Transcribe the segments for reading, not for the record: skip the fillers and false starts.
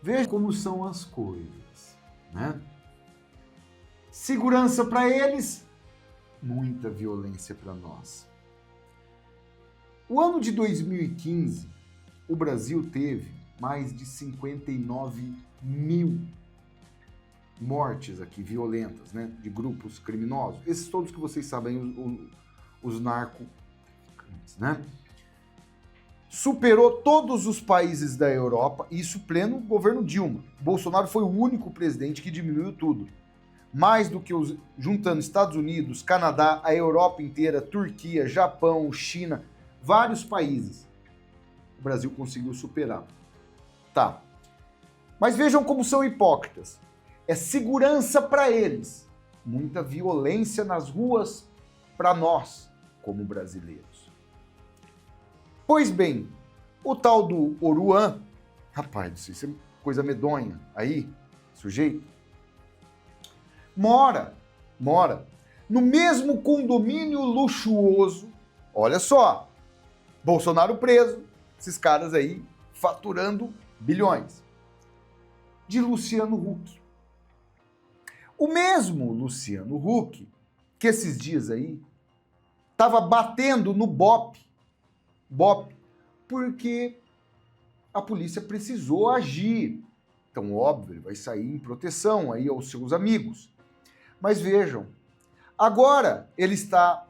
Veja como são as coisas, né? Segurança para eles, muita violência para nós. O ano de 2015, o Brasil teve mais de 59 mil mortes aqui, violentas, né? De grupos criminosos. Esses todos que vocês sabem, os narcotraficantes, né? Superou todos os países da Europa, isso pleno governo Dilma. Bolsonaro foi o único presidente que diminuiu tudo. Mais do que juntando Estados Unidos, Canadá, a Europa inteira, Turquia, Japão, China, vários países. O Brasil conseguiu superar. Tá. Mas vejam como são hipócritas. É segurança para eles. Muita violência nas ruas para nós, como brasileiros. Pois bem, o tal do Oruan, rapaz, isso é coisa medonha aí, sujeito, mora no mesmo condomínio luxuoso, olha só, Bolsonaro preso, esses caras aí faturando bilhões, de Luciano Huck. O mesmo Luciano Huck, que esses dias aí estava batendo no BOPE, porque a polícia precisou agir. Então, óbvio, ele vai sair em proteção aí aos seus amigos. Mas vejam, agora ele está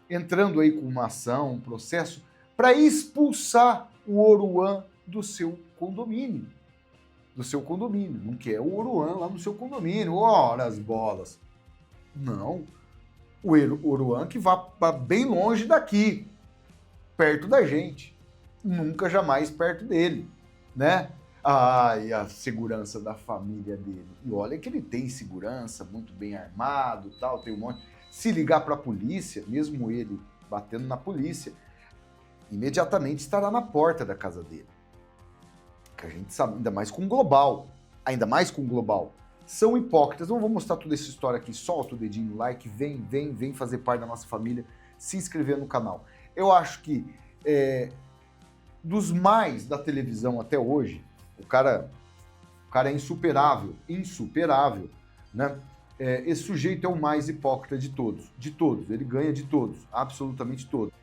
entrando aí com uma ação, um processo, para expulsar o Oruan do seu condomínio. Não quer o Oruan lá no seu condomínio. Ora as bolas. Não. O Oruan que vá para bem longe daqui, perto da gente. Nunca, jamais perto dele, né? E a segurança da família dele. E olha que ele tem segurança, muito bem armado, tal, tem um monte. Se ligar para a polícia, mesmo ele batendo na polícia, imediatamente estará na porta da casa dele. Que a gente sabe, ainda mais com global. São hipócritas. Não vou mostrar toda essa história aqui, solta o dedinho no like, vem fazer parte da nossa família, se inscrever no canal. Eu acho que dos mais da televisão até hoje, o cara é insuperável, né? Esse sujeito é o mais hipócrita de todos, ele ganha de todos, absolutamente todos.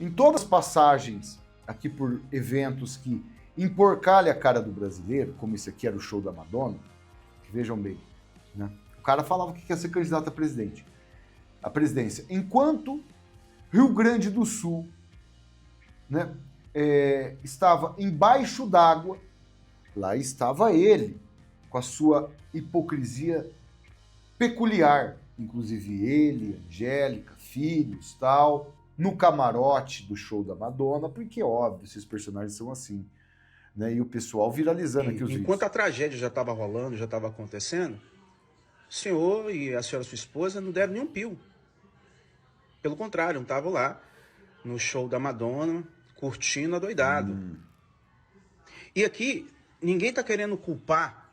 Em todas as passagens aqui por eventos que emporcalha a cara do brasileiro, como esse aqui era o show da Madonna, que vejam bem, né? O cara falava que quer ser candidato à presidência, enquanto Rio Grande do Sul, né, estava embaixo d'água, lá estava ele, com a sua hipocrisia peculiar, inclusive ele, Angélica, filhos, tal, no camarote do show da Madonna, porque, óbvio, esses personagens são assim, né, e o pessoal viralizando aqui os vídeos. Enquanto a tragédia já estava rolando, já estava acontecendo, o senhor e a senhora, sua esposa, não deram nenhum pio. Pelo contrário, não estavam lá no show da Madonna, curtindo adoidado. E aqui, ninguém está querendo culpar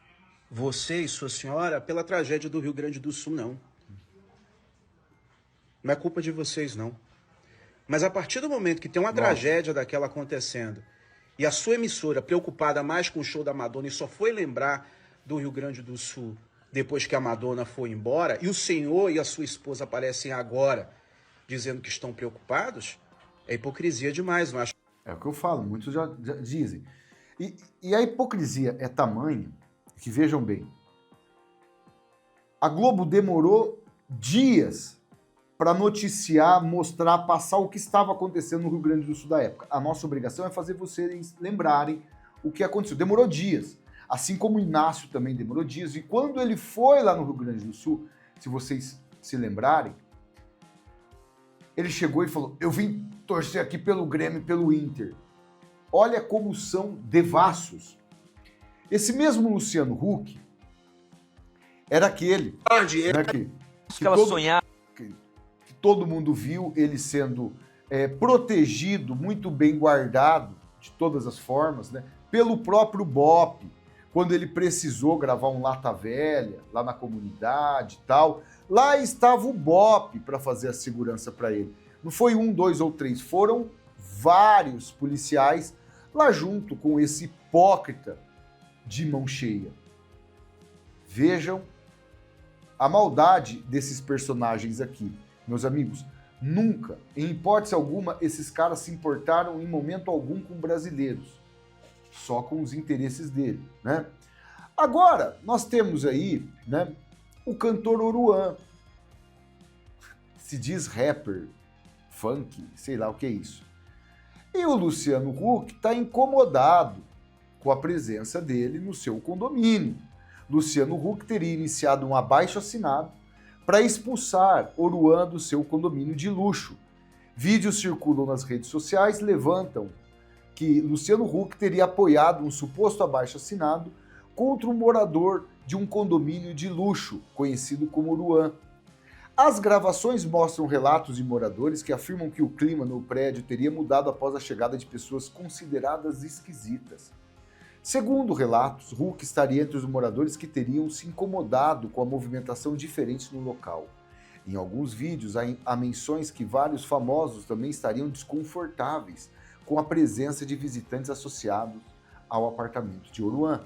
você e sua senhora pela tragédia do Rio Grande do Sul, não. Não é culpa de vocês, não. Mas a partir do momento que tem uma tragédia daquela acontecendo, e a sua emissora preocupada mais com o show da Madonna e só foi lembrar do Rio Grande do Sul depois que a Madonna foi embora, e o senhor e a sua esposa aparecem agora dizendo que estão preocupados, é hipocrisia demais, não acho? É o que eu falo, muitos já dizem. E a hipocrisia é tamanha que, vejam bem, a Globo demorou dias para noticiar, mostrar, passar o que estava acontecendo no Rio Grande do Sul da época. A nossa obrigação é fazer vocês lembrarem o que aconteceu. Demorou dias. Assim como o Inácio também demorou dias. E quando ele foi lá no Rio Grande do Sul, se vocês se lembrarem, ele chegou e falou: eu vim torcer aqui pelo Grêmio e pelo Inter. Olha como são devassos. Esse mesmo Luciano Huck era aquele, né, que todo mundo viu ele sendo protegido, muito bem guardado, de todas as formas, né, pelo próprio BOPE, quando ele precisou gravar um Lata Velha, lá na comunidade e tal. Lá estava o BOPE para fazer a segurança para ele. Não foi 1, 2 ou 3, foram vários policiais lá junto com esse hipócrita de mão cheia. Vejam a maldade desses personagens aqui. Meus amigos, nunca, em hipótese alguma, esses caras se importaram em momento algum com brasileiros. Só com os interesses dele, né? Agora, nós temos aí, né, o cantor Oruan. Se diz rapper, funk, sei lá o que é isso. E o Luciano Huck está incomodado com a presença dele no seu condomínio. Luciano Huck teria iniciado um abaixo-assinado para expulsar Oruan do seu condomínio de luxo. Vídeos circulam nas redes sociais, levantam que Luciano Huck teria apoiado um suposto abaixo-assinado contra um morador de um condomínio de luxo, conhecido como Oruan. As gravações mostram relatos de moradores que afirmam que o clima no prédio teria mudado após a chegada de pessoas consideradas esquisitas. Segundo relatos, Huck estaria entre os moradores que teriam se incomodado com a movimentação diferente no local. Em alguns vídeos, há menções que vários famosos também estariam desconfortáveis com a presença de visitantes associados ao apartamento de Oruan.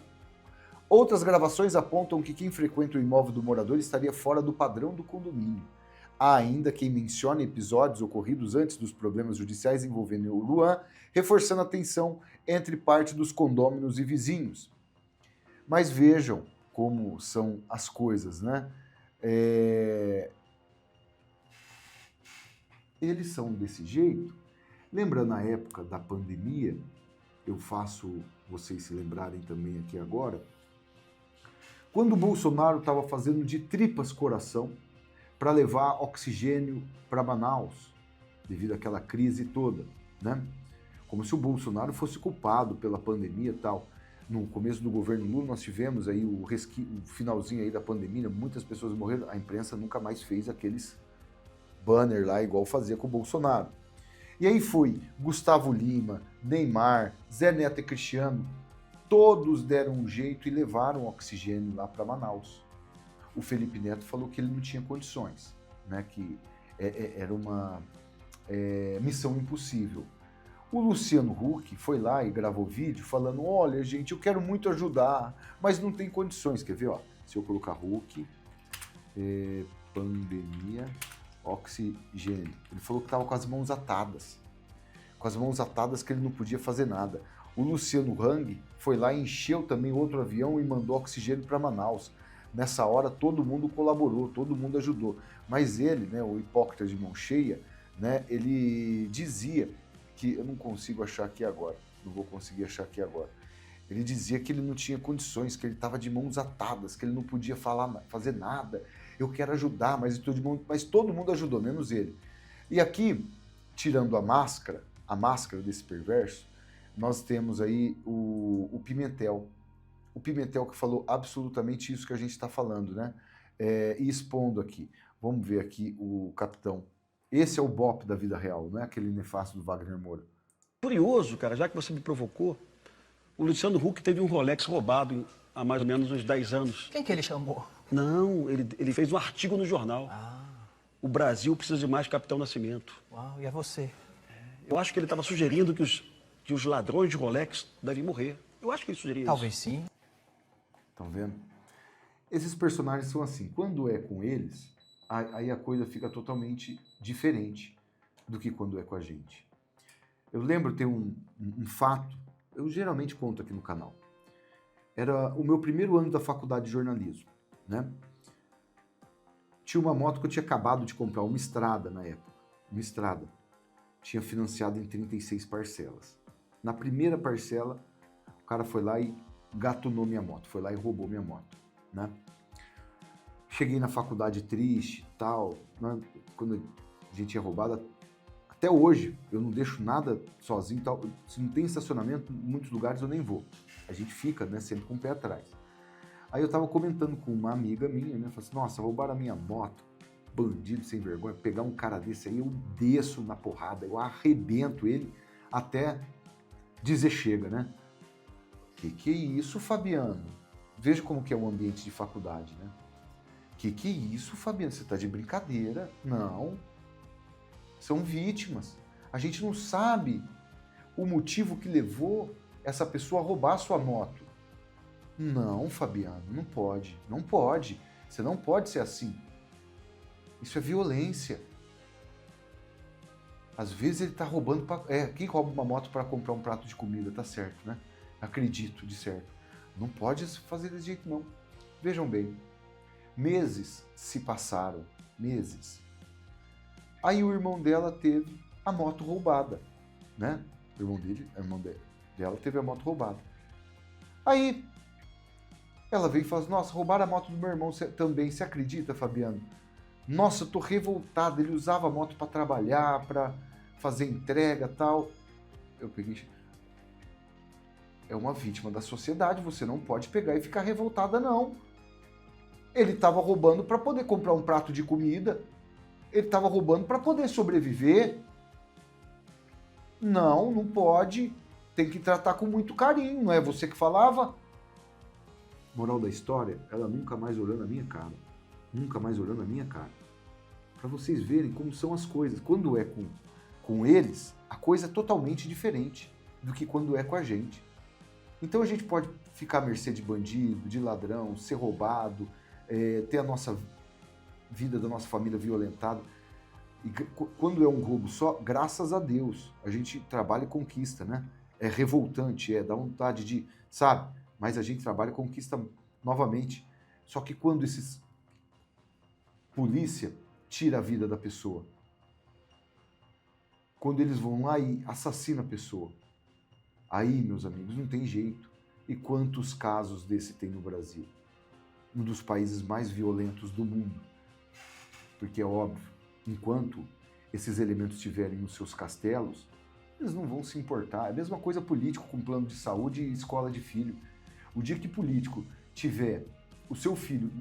Outras gravações apontam que quem frequenta o imóvel do morador estaria fora do padrão do condomínio. Há ainda quem mencione episódios ocorridos antes dos problemas judiciais envolvendo Oruan, reforçando a tensão entre parte dos condôminos e vizinhos. Mas vejam como são as coisas, né? Eles são desse jeito. Lembra na época da pandemia, eu faço vocês se lembrarem também aqui agora, quando o Bolsonaro estava fazendo de tripas coração para levar oxigênio para Manaus, devido àquela crise toda, né? Como se o Bolsonaro fosse culpado pela pandemia e tal. No começo do governo Lula, nós tivemos aí o finalzinho aí da pandemia, muitas pessoas morreram, a imprensa nunca mais fez aqueles banner lá, igual fazia com o Bolsonaro. E aí foi Gustavo Lima, Neymar, Zé Neto e Cristiano, todos deram um jeito e levaram oxigênio lá para Manaus. O Felipe Neto falou que ele não tinha condições, né, que era uma missão impossível. O Luciano Huck foi lá e gravou vídeo falando, olha gente, eu quero muito ajudar, mas não tem condições. Quer ver? Ó, se eu colocar Huck, pandemia, oxigênio. Ele falou que estava com as mãos atadas. Com as mãos atadas que ele não podia fazer nada. O Luciano Hang foi lá e encheu também outro avião e mandou oxigênio para Manaus. Nessa hora todo mundo colaborou, todo mundo ajudou. Mas ele, né, o hipócrita de mão cheia, né, ele dizia que, eu não consigo achar aqui agora, não vou conseguir achar aqui agora. Ele dizia que ele não tinha condições, que ele estava de mãos atadas, que ele não podia fazer nada. Eu quero ajudar, mas todo mundo ajudou, menos ele. E aqui, tirando a máscara desse perverso, nós temos aí o Pimentel. O Pimentel que falou absolutamente isso que a gente está falando, né? E expondo aqui. Vamos ver aqui o capitão. Esse é o BOP da vida real, não é aquele nefasto do Wagner Moura. Curioso, cara, já que você me provocou, o Luciano Huck teve um Rolex roubado há mais ou menos uns 10 anos. Quem que ele chamou? Não, ele fez um artigo no jornal. O Brasil precisa de mais Capitão Nascimento. Uau, e é você? Eu acho que ele estava sugerindo que os ladrões de Rolex devem morrer. Eu acho que ele sugeria Talvez isso. sim. Estão vendo? Esses personagens são assim, quando é com eles, aí a coisa fica totalmente diferente do que quando é com a gente. Eu lembro, tem um fato, eu geralmente conto aqui no canal. Era o meu primeiro ano da faculdade de jornalismo, né? Tinha uma moto que eu tinha acabado de comprar, uma Estrada na época, uma Estrada. Tinha financiado em 36 parcelas. Na primeira parcela, o cara foi lá e gatunou minha moto, foi lá e roubou minha moto, né? Cheguei na faculdade triste, tal, né? Quando a gente é roubado, até hoje eu não deixo nada sozinho, tal. Se não tem estacionamento, em muitos lugares eu nem vou. A gente fica, né, sempre com o pé atrás. Aí eu tava comentando com uma amiga minha, né, falei assim, nossa, roubaram a minha moto, bandido sem vergonha, pegar um cara desse aí, eu desço na porrada, eu arrebento ele até dizer chega, né? Que é isso, Fabiano? Veja como que é o ambiente de faculdade, né? Que é isso, Fabiano? Você tá de brincadeira? Não. São vítimas. A gente não sabe o motivo que levou essa pessoa a roubar a sua moto. Não, Fabiano, não pode. Não pode. Você não pode ser assim. Isso é violência. Às vezes ele tá roubando... quem rouba uma moto para comprar um prato de comida, tá certo, né? Acredito, de certo. Não pode fazer desse jeito, não. Vejam bem. Meses se passaram. Meses. Aí o irmão dela teve a moto roubada, né? O irmão dela teve a moto roubada. Aí ela veio e fala, nossa, roubaram a moto do meu irmão também. Você acredita, Fabiano? Nossa, eu tô revoltado. Ele usava a moto para trabalhar, para fazer entrega e tal. Eu peguei... É uma vítima da sociedade, você não pode pegar e ficar revoltada, não. Ele estava roubando para poder comprar um prato de comida. Ele estava roubando para poder sobreviver. Não, não pode. Tem que tratar com muito carinho, não é você que falava? Moral da história, ela nunca mais olhou na minha cara. Nunca mais olhou na minha cara. Para vocês verem como são as coisas. Quando é com eles, a coisa é totalmente diferente do que quando é com a gente. Então a gente pode ficar à mercê de bandido, de ladrão, ser roubado, ter a nossa vida da nossa família violentada. E quando é um roubo só, graças a Deus, a gente trabalha e conquista, né? É revoltante, dá vontade de, sabe? Mas a gente trabalha e conquista novamente. Só que quando polícia tira a vida da pessoa, quando eles vão lá e assassinam a pessoa, aí, meus amigos, não tem jeito. E quantos casos desse tem no Brasil? Um dos países mais violentos do mundo. Porque é óbvio, enquanto esses elementos estiverem nos seus castelos, eles não vão se importar. É a mesma coisa político com plano de saúde e escola de filho. O dia que político tiver o seu filho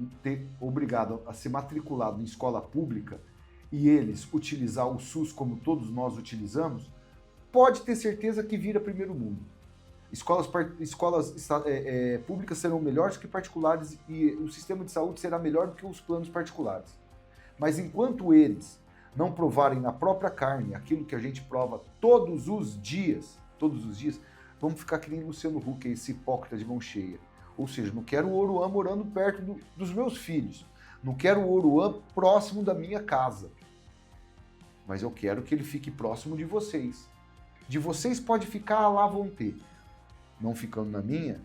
obrigado a ser matriculado em escola pública e eles utilizar o SUS como todos nós utilizamos, pode ter certeza que vira primeiro mundo. Escolas públicas serão melhores que particulares e o sistema de saúde será melhor do que os planos particulares. Mas enquanto eles não provarem na própria carne aquilo que a gente prova todos os dias, vamos ficar que nem Luciano Huck, esse hipócrita de mão cheia. Ou seja, não quero o Oruan morando perto dos meus filhos. Não quero o Oruan próximo da minha casa. Mas eu quero que ele fique próximo de vocês. De vocês pode ficar, lá vão ter. Não ficando na minha,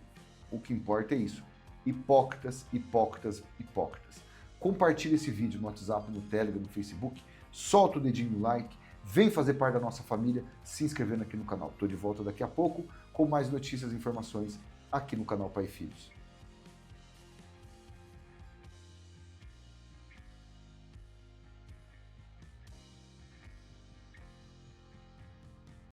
o que importa é isso. Hipócritas, hipócritas, hipócritas. Compartilhe esse vídeo no WhatsApp, no Telegram, no Facebook. Solta o dedinho no like. Vem fazer parte da nossa família se inscrevendo aqui no canal. Estou de volta daqui a pouco com mais notícias e informações aqui no canal Pai e Filhos.